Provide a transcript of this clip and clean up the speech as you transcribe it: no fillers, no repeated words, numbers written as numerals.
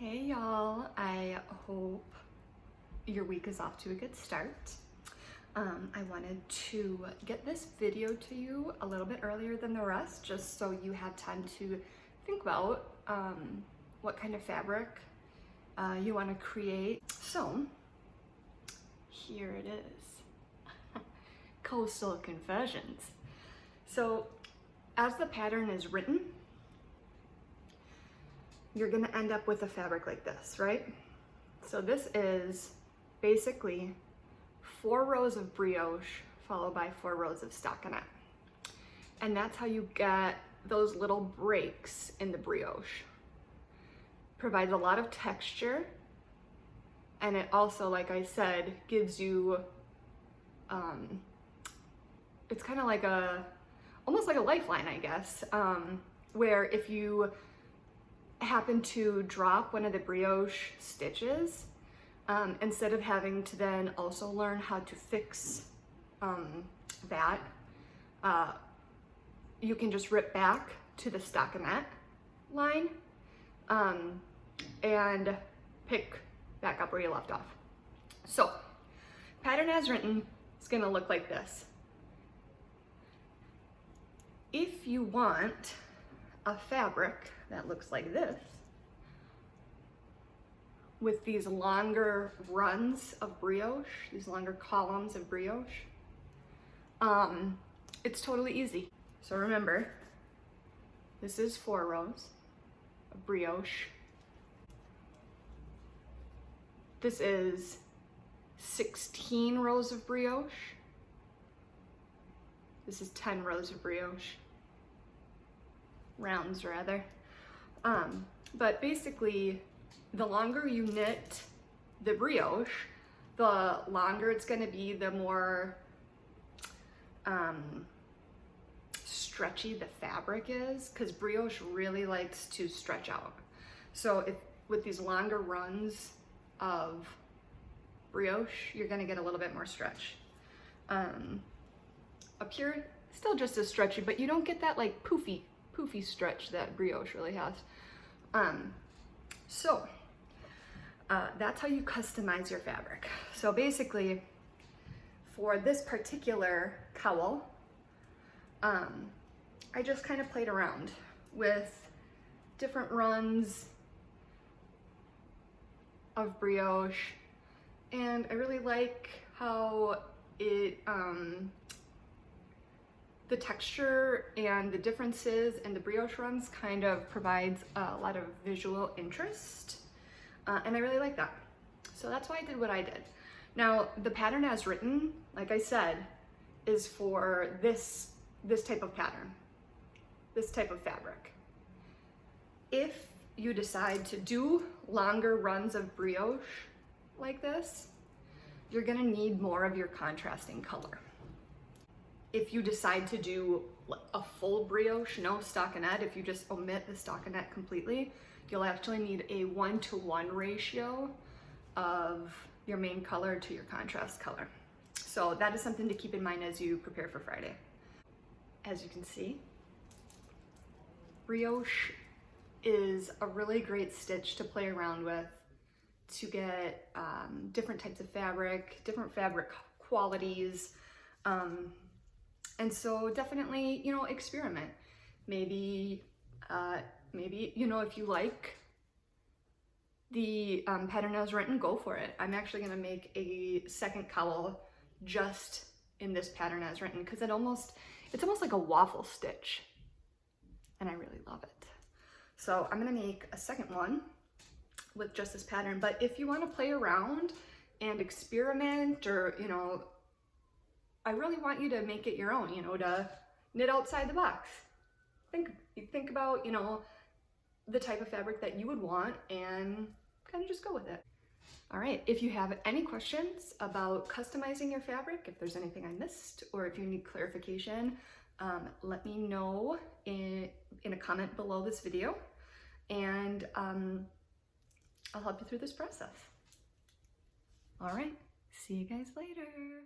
Hey y'all, I hope your week is off to a good start. I wanted to get this video to you a little bit earlier than the rest, just so you have time to think about what kind of fabric you want to create. So here it is, Coastal Confessions. So as the pattern is written, you're gonna end up with a fabric like this, right? So this is basically 4 rows of brioche followed by 4 rows of stockinette. And that's how you get those little breaks in the brioche. Provides a lot of texture, and it also, like I said, gives you, it's kind of like almost like a lifeline, I guess, where if you happen to drop one of the brioche stitches, instead of having to then also learn how to fix that, you can just rip back to the stockinette line and pick back up where you left off. So pattern as written is going to look like this. If you want a fabric that looks like this, with these longer runs of brioche, these longer columns of brioche, it's totally easy. So remember, this is 4 rows of brioche. This is 16 rows of brioche. This is 10 rows of brioche. Rounds rather. But basically, the longer you knit the brioche, the longer it's going to be, the more stretchy the fabric is, because brioche really likes to stretch out. So with these longer runs of brioche, you're going to get a little bit more stretch. Up here, still just as stretchy, but you don't get that like poofy stretch that brioche really has. So that's how you customize your fabric. So basically, for this particular cowl, I just kind of played around with different runs of brioche, and I really like how it the texture and the differences in the brioche runs kind of provides a lot of visual interest, and I really like that. So that's why I did what I did. Now, the pattern as written, like I said, is for this type of pattern, this type of fabric. If you decide to do longer runs of brioche like this, you're gonna need more of your contrasting color. If you decide to do a full brioche, no stockinette, if you just omit the stockinette completely, you'll actually need a 1-to-1 ratio of your main color to your contrast color. So that is something to keep in mind as you prepare for Friday. As you can see, brioche is a really great stitch to play around with to get different types of fabric, different fabric qualities. And so definitely, you know, experiment. Maybe, you know, if you like the pattern as written, go for it. I'm actually gonna make a second cowl just in this pattern as written, because it's almost like a waffle stitch, and I really love it. So I'm gonna make a second one with just this pattern. But if you want to play around and experiment, or, you know, I really want you to make it your own, you know, to knit outside the box. Think about, you know, the type of fabric that you would want and kind of just go with it. All right, if you have any questions about customizing your fabric, if there's anything I missed, or if you need clarification, let me know in a comment below this video, and I'll help you through this process. All right, see you guys later.